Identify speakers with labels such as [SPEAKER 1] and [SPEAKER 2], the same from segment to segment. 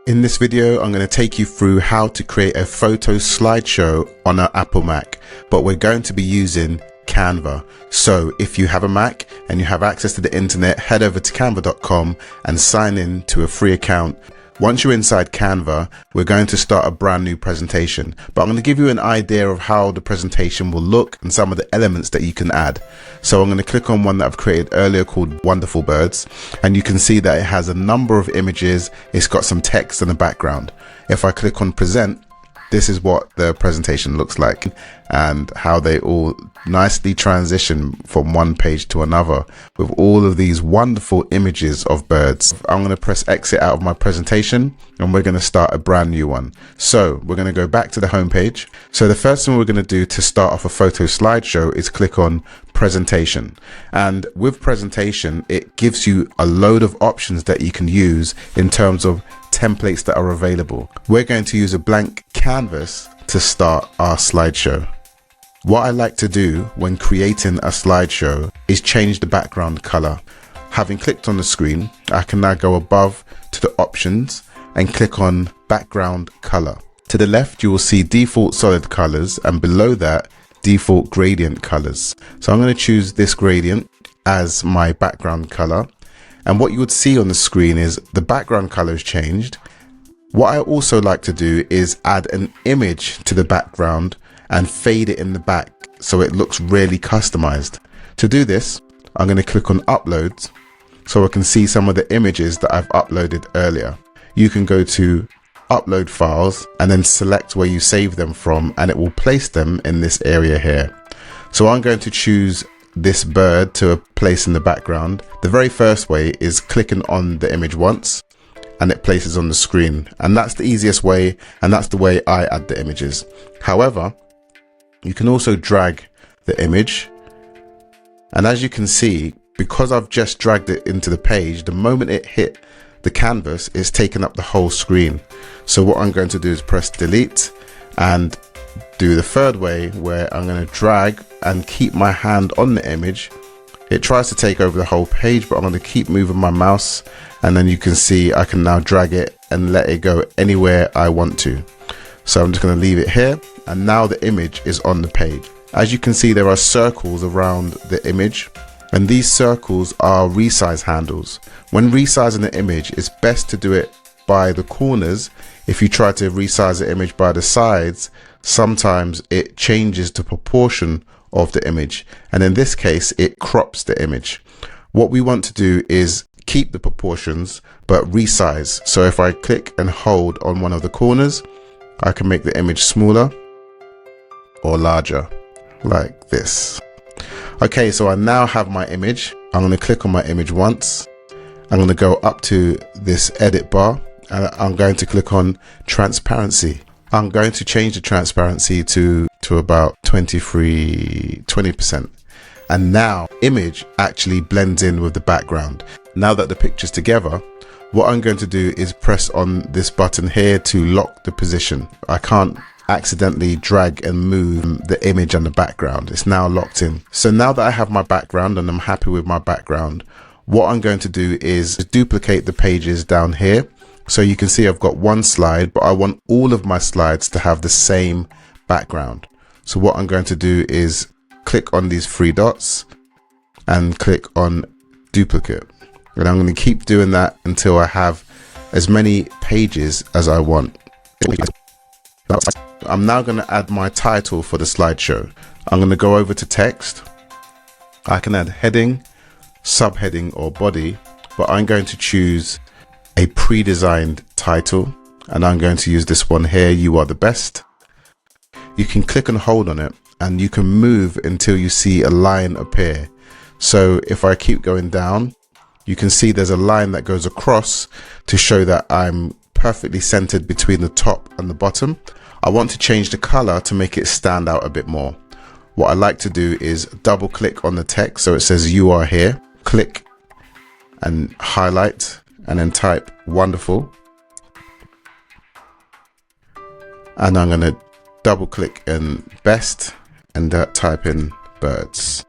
[SPEAKER 1] In this video, I'm going to take you through how to create a photo slideshow on an Apple Mac, but we're going to be using Canva. So if you have a Mac and you have access to the internet, head over to canva.com and sign in to a free account. Once you're inside Canva, we're going to start a brand new presentation, but I'm going to give you an idea of how the presentation will look and some of the elements that you can add. So I'm going to click on one that I've created earlier called Wonderful Birds, and you can see that it has a number of images. It's got some text in the background. If I click on present, this is what the presentation looks like and how they all nicely transition from one page to another with all of these wonderful images of birds. I'm going to press exit out of my presentation and we're going to start a brand new one. So we're going to go back to the home page. So the first thing we're going to do to start off a photo slideshow is click on presentation. And with presentation, it gives you a load of options that you can use in terms of templates that are available. We're going to use a blank canvas to start our slideshow. What I like to do when creating a slideshow is change the background color. Having clicked on the screen, I can now go above to the options and click on background color. To the left, you will see default solid colors, and below that, default gradient colors. So I'm going to choose this gradient as my background color. And what you would see on the screen is the background color has changed. What I also like to do is add an image to the background and fade it in the back so it looks really customized. To do this, I'm going to click on uploads so I can see some of the images that I've uploaded earlier. You can go to upload files and then select where you save them from, and it will place them in this area here. So I'm going to choose this bird to place in the background. The very first way is clicking on the image once and it places on the screen, and that's the easiest way, and that's the way I add the images. However, you can also drag the image, and as you can see, because I've just dragged it into the page, the moment it hit the canvas, it's taken up the whole screen. So what I'm going to do is press delete and do the third way, where I'm going to drag and keep my hand on the image. It tries to take over the whole page, but I'm going to keep moving my mouse, and then you can see I can now drag it and let it go anywhere I want to. So I'm just going to leave it here, and now the image is on the page. As you can see, there are circles around the image, and these circles are resize handles. When resizing the image, it's best to do it by the corners. If you try to resize the image by the sides, sometimes it changes the proportion of the image, and in this case it crops the image. What we want to do is keep the proportions but resize. So if I click and hold on one of the corners, I can make the image smaller or larger like this. Okay, so I now have my image. I'm going to click on my image once. I'm going to go up to this edit bar and I'm going to click on transparency. I'm going to change the transparency to about 20%. And now image actually blends in with the background. Now that the picture's together, what I'm going to do is press on this button here to lock the position. I can't accidentally drag and move the image and the background. It's now locked in. So now that I have my background and I'm happy with my background, what I'm going to do is duplicate the pages down here. So you can see I've got one slide, but I want all of my slides to have the same background. So what I'm going to do is click on these three dots and click on duplicate. And I'm going to keep doing that until I have as many pages as I want. I'm now going to add my title for the slideshow. I'm going to go over to text. I can add heading, subheading, or body, but I'm going to choose a pre-designed title, and I'm going to use this one here, "You Are the Best." You can click and hold on it and you can move until you see a line appear. So if I keep going down, you can see there's a line that goes across to show that I'm perfectly centered between the top and the bottom. I want to change the color to make it stand out a bit more. What I like to do is double click on the text so it says "You Are Here." Click and highlight and then type "wonderful." And I'm going to double click in best and type in birds.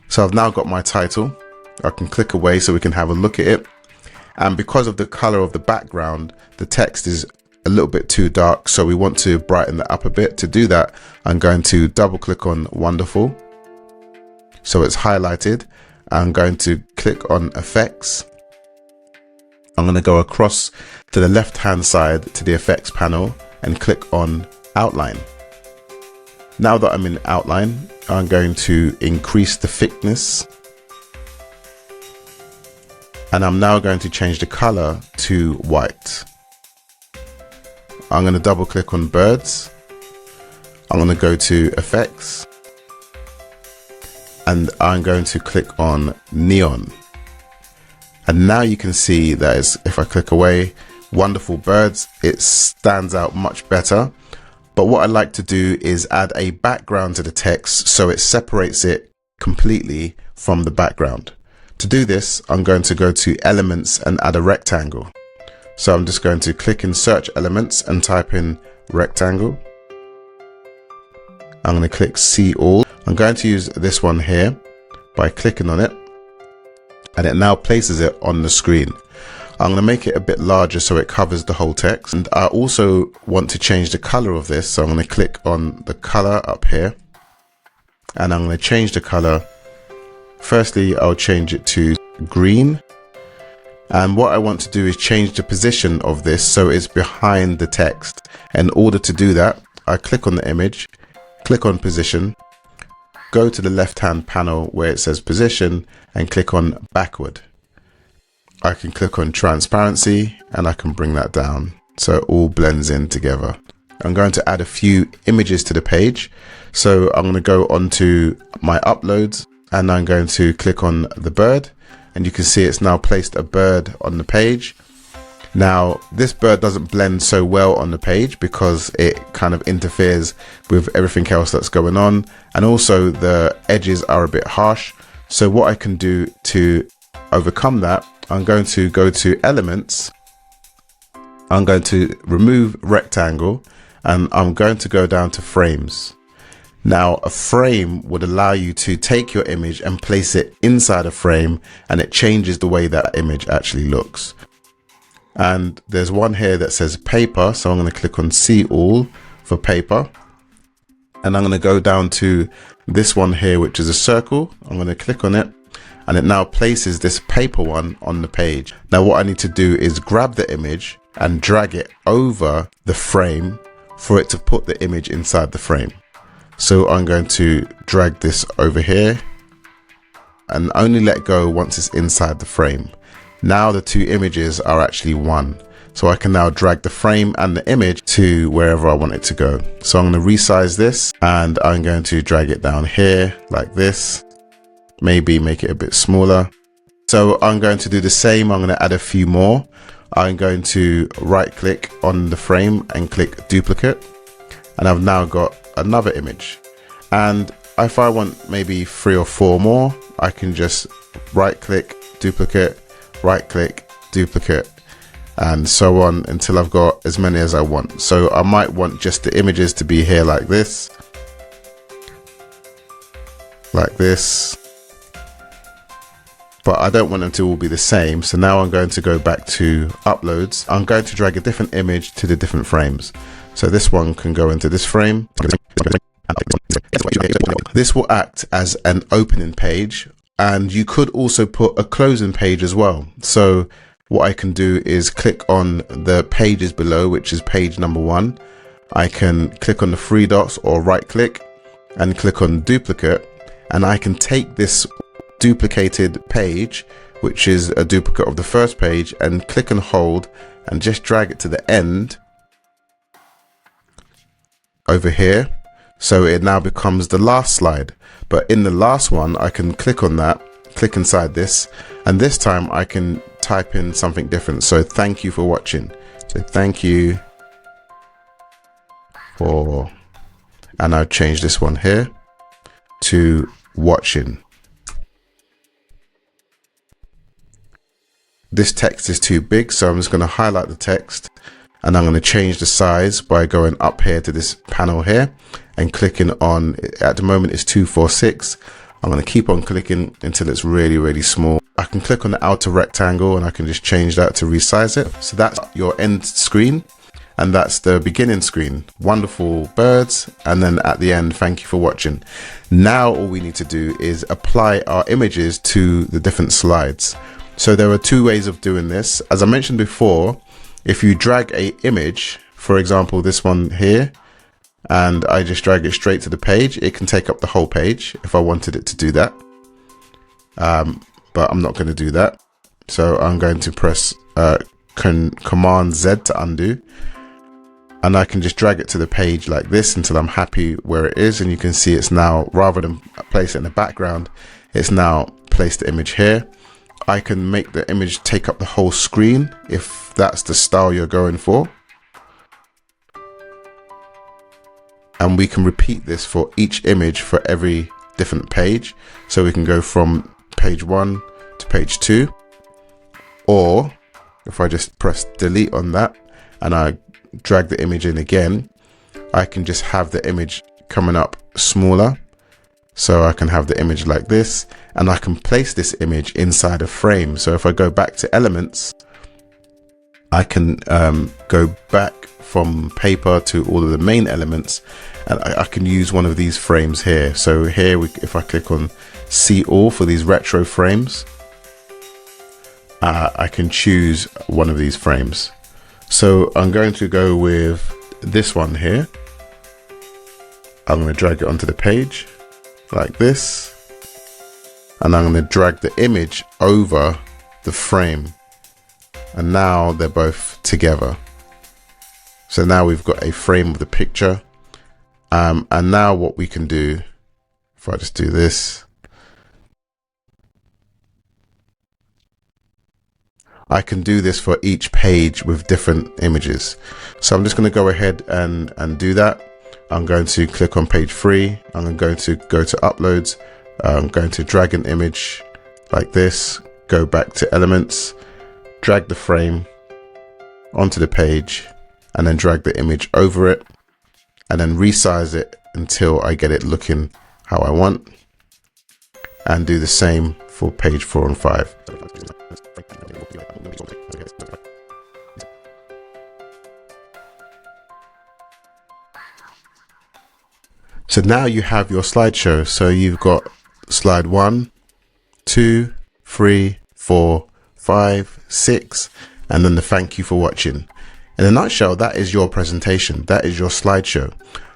[SPEAKER 1] So I've now got my title. I can click away so we can have a look at it. And because of the color of the background, the text is a little bit too dark, so we want to brighten that up a bit. To do that, I'm going to double click on Wonderful, so it's highlighted. I'm going to click on Effects. I'm going to go across to the left hand side to the Effects panel and click on Outline. Now that I'm in Outline, I'm going to increase the thickness, and I'm now going to change the color to white. I'm going to double click on Birds. I'm going to go to Effects, and I'm going to click on Neon. And now you can see that if I click away, Wonderful Birds, it stands out much better. But what I like to do is add a background to the text so it separates it completely from the background. To do this, I'm going to go to Elements and add a rectangle. So I'm just going to click in Search Elements and type in rectangle. I'm going to click See All. I'm going to use this one here by clicking on it, and it now places it on the screen. I'm going to make it a bit larger so it covers the whole text. And I also want to change the color of this, so I'm going to click on the color up here, and I'm going to change the color. Firstly, I'll change it to green. And what I want to do is change the position of this so it's behind the text. In order to do that, I click on the image, click on Position, go to the left hand panel where it says Position, and click on Backward. I can click on Transparency, and I can bring that down so it all blends in together. I'm going to add a few images to the page. So I'm going to go onto my uploads, and I'm going to click on the bird, and you can see it's now placed a bird on the page. Now this bird doesn't blend so well on the page because it kind of interferes with everything else that's going on, and also the edges are a bit harsh. So what I can do to overcome that, I'm going to go to Elements, I'm going to remove Rectangle, and I'm going to go down to Frames. Now a frame would allow you to take your image and place it inside a frame, and it changes the way that image actually looks. And there's one here that says Paper, so I'm going to click on See All for Paper, and I'm going to go down to this one here, which is a circle. I'm going to click on it, and it now places this paper one on the page. Now what I need to do is grab the image and drag it over the frame for it to put the image inside the frame. So I'm going to drag this over here and only let go once it's inside the frame. Now the two images are actually one. So I can now drag the frame and the image to wherever I want it to go. So I'm going to resize this, and I'm going to drag it down here like this. Maybe make it a bit smaller. So I'm going to do the same. I'm going to add a few more. I'm going to right click on the frame and click Duplicate. And I've now got another image. And if I want maybe 3 or 4 more, I can just right click, duplicate, right click, duplicate, and so on until I've got as many as I want. So I might want just the images to be here like this, but I don't want them to all be the same. So now I'm going to go back to uploads. I'm going to drag a different image to the different frames. So this one can go into this frame. This will act as an opening page, and you could also put a closing page as well. So what I can do is click on the pages below, which is page number 1. I can click on the 3 dots or right click and click on duplicate, and I can take this duplicated page, which is a duplicate of the first page, and click and hold and just drag it to the end over here. So it now becomes the last slide. But in the last one, I can click on that, click inside this, and this time I can type in something different. So thank you for watching. So thank you for, and I'll change this one here to watching. This text is too big, so I'm just going to highlight the text, and I'm going to change the size by going up here to this panel here and clicking on, at the moment it's 246. I'm going to keep on clicking until it's really, really small. I can click on the outer rectangle and I can just change that to resize it. So that's your end screen and that's the beginning screen. Wonderful birds. And then at the end, thank you for watching. Now all we need to do is apply our images to the different slides. So there are two ways of doing this. As I mentioned before, if you drag a image, for example, this one here, and I just drag it straight to the page, it can take up the whole page if I wanted it to do that. But I'm not going to do that. So I'm going to press Command Z to undo. And I can just drag it to the page like this until I'm happy where it is. And you can see it's now, rather than place it in the background, it's now placed the image here. I can make the image take up the whole screen if that's the style you're going for. And we can repeat this for each image for every different page. So we can go from page 1 to page 2. Or if I just press delete on that and I drag the image in again, I can just have the image coming up smaller. So I can have the image like this and I can place this image inside a frame. So if I go back to elements, I can go back from paper to all of the main elements and I can use one of these frames here. So here, if I click on see all for these retro frames, I can choose one of these frames. So I'm going to go with this one here. I'm going to drag it onto the page like this. And I'm going to drag the image over the frame. And now they're both together. So now we've got a frame of the picture. And now what we can do, if I just do this, I can do this for each page with different images. So I'm just going to go ahead and do that. I'm going to click on page 3. I'm going to go to uploads. I'm going to drag an image like this, go back to elements, drag the frame onto the page, and then drag the image over it, and then resize it until I get it looking how I want, and do the same for page 4 and 5. So now you have your slideshow. So you've got slide 1, 2, 3, 4, 5, 6, and then the thank you for watching. In a nutshell, that is your presentation. That is your slideshow.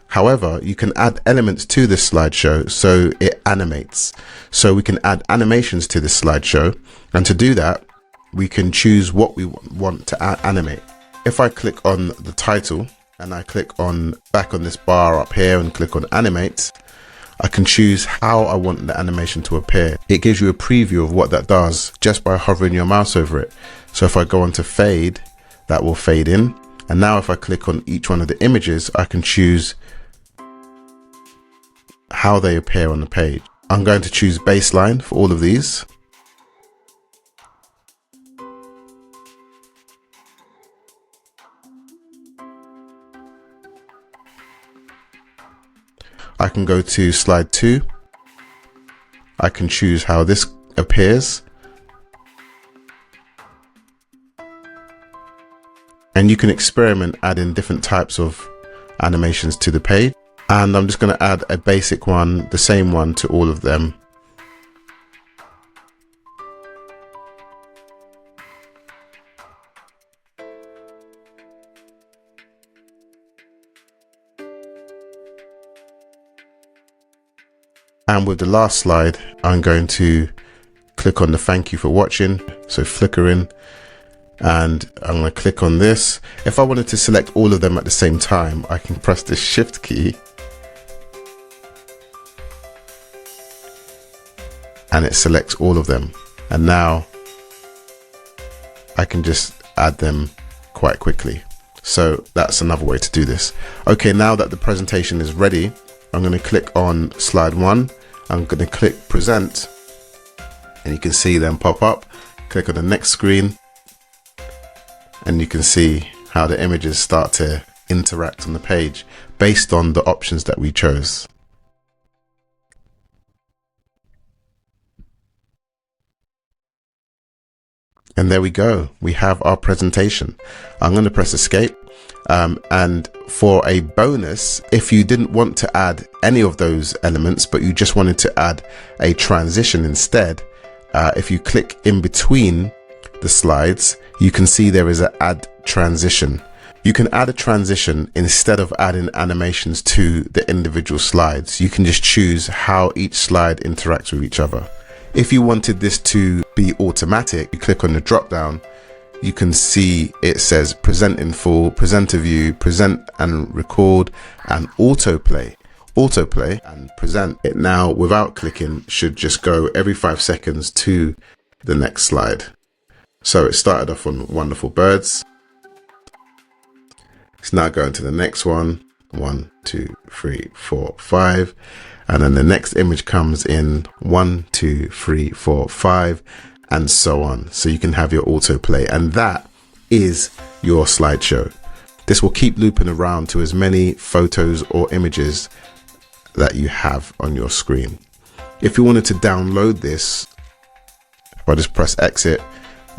[SPEAKER 1] However, you can add elements to this slideshow so it animates. So we can add animations to this slideshow. And to do that, we can choose what we want to animate. If I click on the title and I click on back on this bar up here and click on animate, I can choose how I want the animation to appear. It gives you a preview of what that does just by hovering your mouse over it. So if I go on to fade, that will fade in. And now if I click on each one of the images, I can choose how they appear on the page. I'm going to choose baseline for all of these. I can go to slide 2. I can choose how this appears. And you can experiment adding different types of animations to the page. And I'm just going to add a basic one, the same one to all of them. And with the last slide, I'm going to click on the thank you for watching. So flickering. And I'm going to click on this. If I wanted to select all of them at the same time, I can press the shift key. And it selects all of them. And now I can just add them quite quickly. So that's another way to do this. Okay, now that the presentation is ready, I'm going to click on slide 1. I'm going to click present. And you can see them pop up. Click on the next screen. And you can see how the images start to interact on the page based on the options that we chose. And there we go. We have our presentation. I'm going to press escape. And for a bonus, if you didn't want to add any of those elements, but you just wanted to add a transition instead, if you click in between the slides, you can see there is an add transition. You can add a transition instead of adding animations to the individual slides. You can just choose how each slide interacts with each other. If you wanted this to be automatic, you click on the drop down. You can see it says present in full, presenter view, present and record, and autoplay. Autoplay and present. It now, without clicking, should just go every 5 seconds to the next slide. So it started off on wonderful birds. It's now going to the next one. 1, 2, 3, 4, 5. And then the next image comes in 1, 2, 3, 4, 5. And so on. So you can have your autoplay, and that is your slideshow. This will keep looping around to as many photos or images that you have on your screen. If you wanted to download this, if I just press exit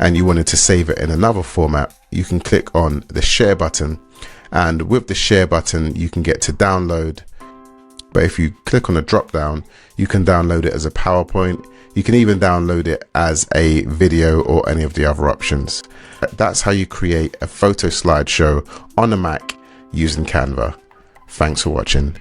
[SPEAKER 1] and you wanted to save it in another format, you can click on the share button, and with the share button you can get to download. But if you click on the drop down, you can download it as a PowerPoint. You can even download it as a video or any of the other options. That's how you create a photo slideshow on a Mac using Canva. Thanks for watching.